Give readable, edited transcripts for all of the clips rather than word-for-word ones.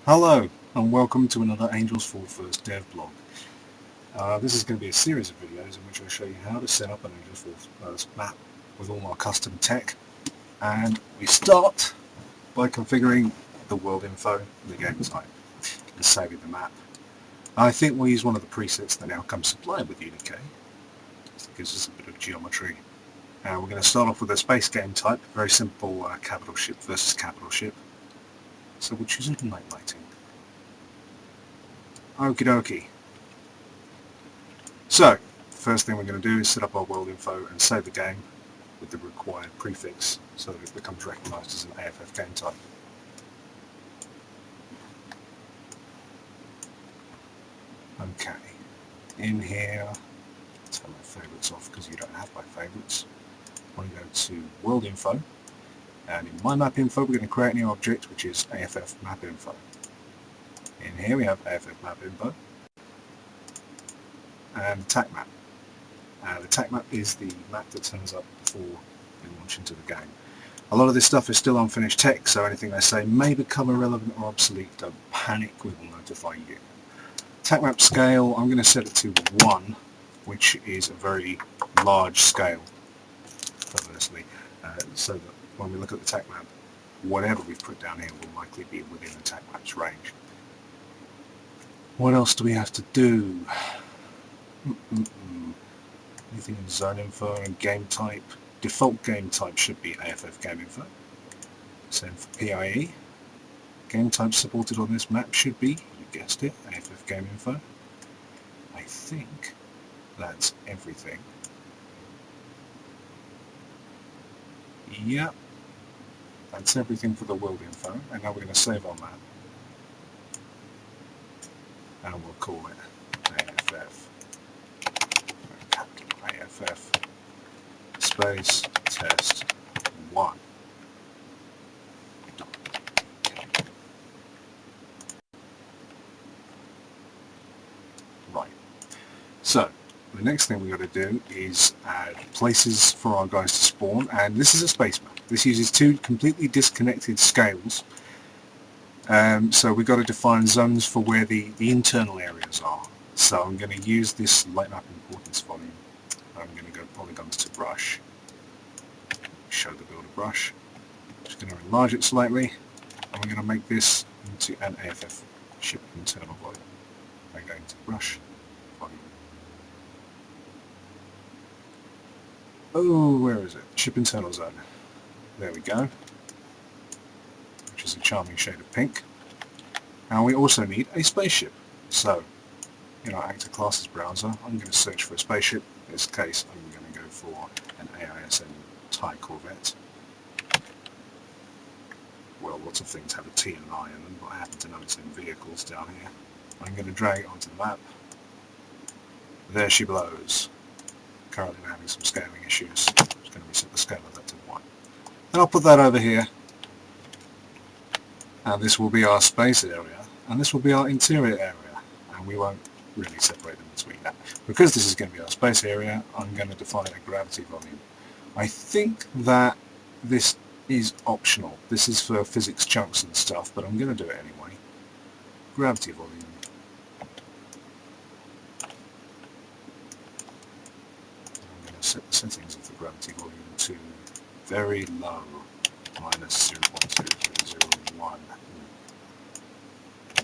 Hello and welcome to another Angels Fall First dev blog. This is going to be a series of videos in which I show you how to set up an Angels Fall First map with all our custom tech, and we start by configuring the world info and the game type and saving the map. I think we'll use one of the presets that now comes supplied with Unik. It gives us a bit of geometry. We're going to start off with a space game type, very simple capital ship versus capital ship. So we'll choose night lighting. Okie dokie. So, first thing we're going to do is set up our world info and save the game with the required prefix so that it becomes recognised as an AFF game type. Okay, in here, turn my favourites off because you don't have my favourites. I'm going to go to world info, and in my map info we're going to create a new object which is AFF map info. In here we have AFF map info and TAC map. The TAC map is the map that turns up before you launch into the game. A lot of this stuff is still unfinished text, so anything I say may become irrelevant or obsolete. Don't panic, we will notify you. TAC map scale, I'm going to set it to 1, which is a very large scale, perversely, so that when we look at the TAC map, whatever we've put down here will likely be within the TAC map's range. What else do we have to do? Anything in zone info and game type? Default game type should be AFF game info. Same for PIE. Game type supported on this map should be, you guessed it, AFF game info. I think that's everything. Yep, that's everything for the world info, and now we're going to save our map. And we'll call it AFF, capital AFF, space test 1. Right, so the next thing we've got to do is add places for our guys to spawn, and this is a space map. This uses 2 completely disconnected scales. So we've got to define zones for where the internal areas are. So I'm going to use this light map importance volume. I'm going to go polygons to brush. Show the builder brush. Just going to enlarge it slightly, and we're going to make this into an AFF ship internal volume. I'm going to brush volume. Oh, where is it? Ship internal zone. There we go. Which is a charming shade of pink. And we also need a spaceship. So, in our actor classes browser, I'm going to search for a spaceship. In this case, I'm going to go for an AISN TIE Corvette. Well, lots of things have a T and an I in them, but I happen to know it's in vehicles down here. I'm going to drag it onto the map. There she blows. Currently I'm having some scaling issues. I'm just going to reset the scale of that to 1. Then I'll put that over here. And this will be our space area, and this will be our interior area, and we won't really separate them between that. Because this is going to be our space area, I'm going to define a gravity volume. I think that this is optional. This is for physics chunks and stuff, but I'm going to do it anyway. Gravity volume. I'm going to set the settings of the gravity volume to very low, minus 0.0001.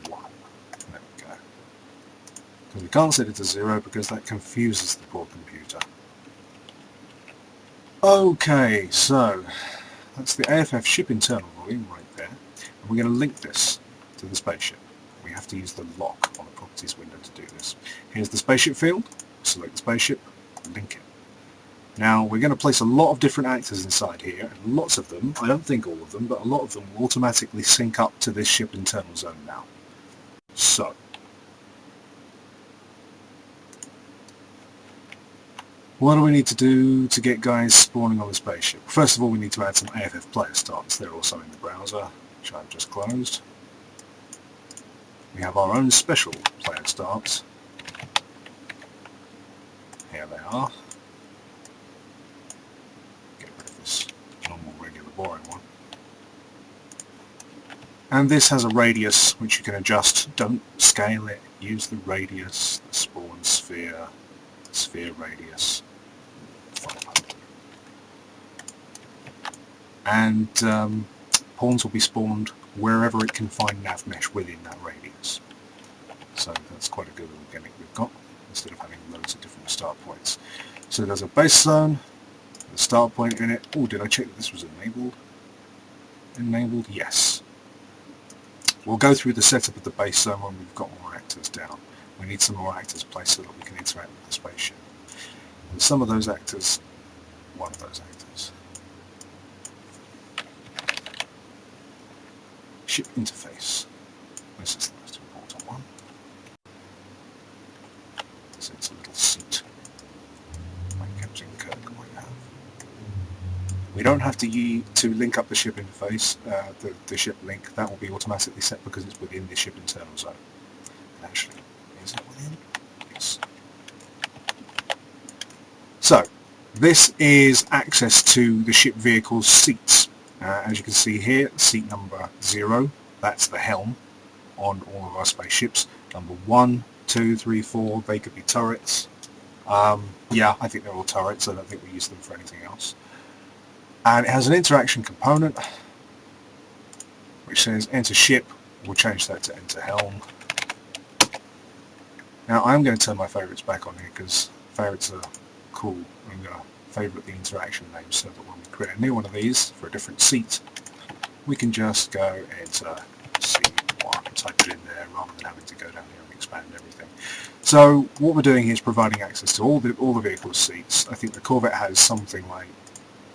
There we go. And we can't set it to 0 because that confuses the poor computer. Okay, so that's the AFF ship internal volume right there. And we're going to link this to the spaceship. We have to use the lock on the properties window to do this. Here's the spaceship field. Select the spaceship, link it. Now we're going to place a lot of different actors inside here, and lots of them, I don't think all of them, but a lot of them will automatically sync up to this ship internal zone now. So, what do we need to do to get guys spawning on the spaceship? First of all, we need to add some AFF player starts. They're also in the browser, which I've just closed. We have our own special player starts. Here they are. Get rid of this normal, regular, boring one. And this has a radius which you can adjust. Don't scale it. Use the radius, the spawn sphere, sphere radius. And pawns will be spawned wherever it can find nav mesh within that radius. So that's quite a good little gimmick we've got, instead of having loads of different start points. So there's a base zone, the start point in it. Oh, did I check that this was enabled? Enabled, yes. We'll go through the setup of the base zone when we've got more actors down. We need some more actors placed so that we can interact with the spaceship. And some of those actors, one of those actors. Ship interface. This is the most important one. So it's a little seat, like Captain Kirk might have. We don't have to link up the ship interface, the ship link. That will be automatically set because it's within the ship internal zone. Actually, is it within? Yes. So, this is access to the ship vehicle's seats. As you can see here, seat number 0, that's the helm on all of our spaceships. Number 1, 2, 3, 4, they could be turrets. Yeah, I think they're all turrets. I don't think we use them for anything else. And it has an interaction component which says enter ship. We'll change that to enter helm. Now I'm going to turn my favourites back on here because favourites are cool. I'm going to favourite the interaction names so that when we create a new one of these for a different seat, we can just go enter C1, type it in there rather than having to go down here and expand everything. So what we're doing here is providing access to all the vehicle's seats. I think the Corvette has something like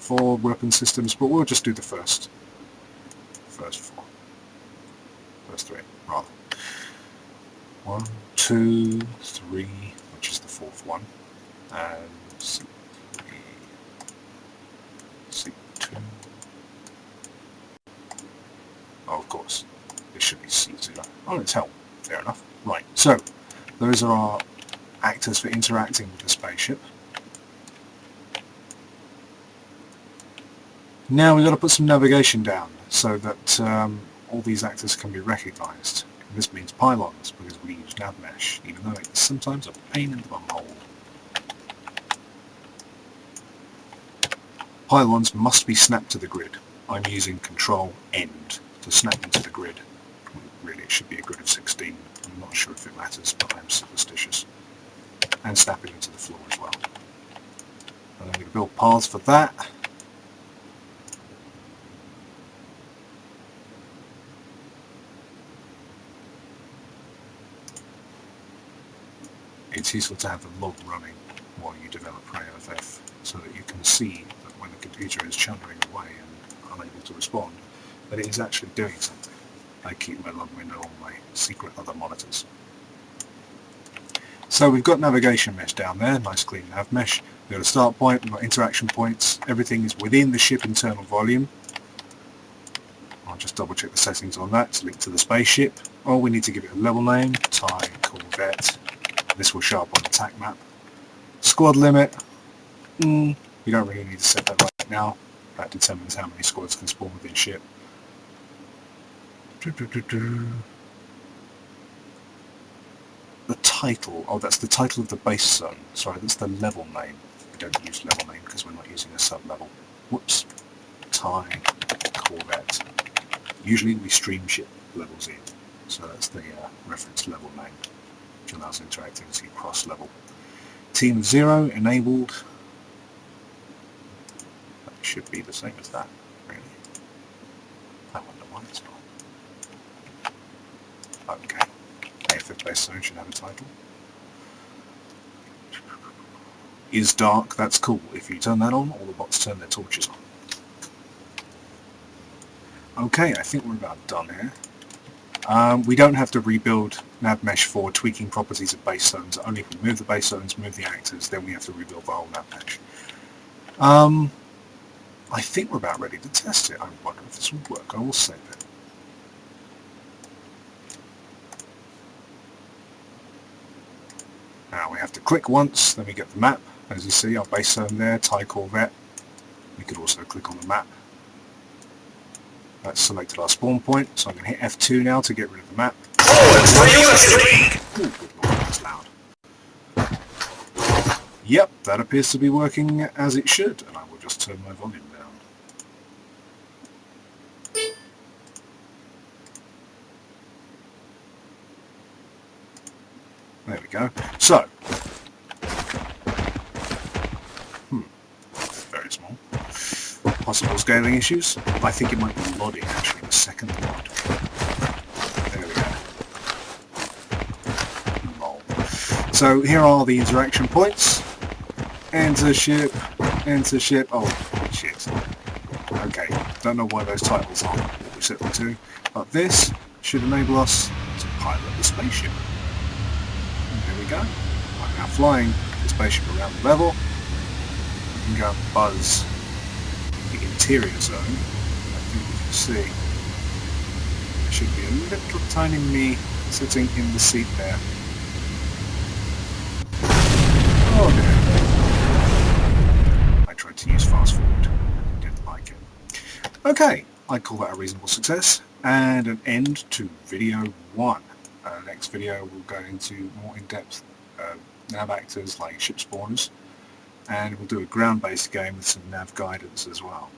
4 weapon systems, but we'll just do the first 4. First 3, rather. 1, 2, 3, which is the 4th one, and C3, C2. Oh, of course, this should be C0. Oh, it's helm. Fair enough. Right, so those are our actors for interacting with the spaceship. Now we've got to put some navigation down so that all these actors can be recognised. This means pylons because we use nav mesh, even though it's sometimes a pain in the bumhole. Pylons must be snapped to the grid. I'm using Control End to snap them to the grid. Really, it should be a grid of 16. I'm not sure if it matters, but I'm superstitious. And snapping them to the floor as well. And I'm going to build paths for that. It's useful to have the log running while you develop for AFF so that you can see that when the computer is chumming away and unable to respond, that it is actually doing something. I keep my log window on my secret other monitors. So we've got navigation mesh down there, nice clean nav mesh. We've got a start point, we've got interaction points, everything is within the ship internal volume. I'll just double check the settings on that to link to the spaceship. Oh, we need to give it a level name, TIE Corvette. This will show up on the TAC map. Squad limit, you don't really need to set that right now. That determines how many squads can spawn within ship. The title, oh that's the title of the base zone. Sorry, that's the level name. We don't use level name because we're not using a sub-level. Whoops. TIE Corvette. Usually we stream ship levels in, so that's the reference level name, which allows interactivity cross-level. Team of 0 enabled. That should be the same as that, really. I wonder why it's not. Okay. AFF base zone should have a title. Is dark, that's cool. If you turn that on, all the bots turn their torches on. Okay, I think we're about done here. We don't have to rebuild nav mesh for tweaking properties of base zones. Only if we move the base zones, move the actors, then we have to rebuild the whole nav mesh. I think we're about ready to test it. I wonder if this will work. I will save it. Now we have to click once, then we get the map. As you see, our base zone there, TIE Corvette. We could also click on the map. That's selected our spawn point, so I'm going to hit F2 now to get rid of the map. Ooh, good lord, that's loud. Yep, that appears to be working as it should, and I will just turn my volume down. There we go. So, very small. Possible scaling issues. I think it might be loading actually, the second mod. There we go. Lol. So here are the interaction points. Enter ship, oh shit. Okay, don't know why those titles aren't what we set them to, but this should enable us to pilot the spaceship. And there we go. I'm now flying the spaceship around the level. I can go and buzz the interior zone. I think you can see there should be a little tiny me sitting in the seat there. Oh dear. I tried to use fast forward and didn't like it. Okay, I'd call that a reasonable success and an end to video 1. Next video we'll go into more in-depth nav actors like ship spawners, and we'll do a ground-based game with some nav guidance as well.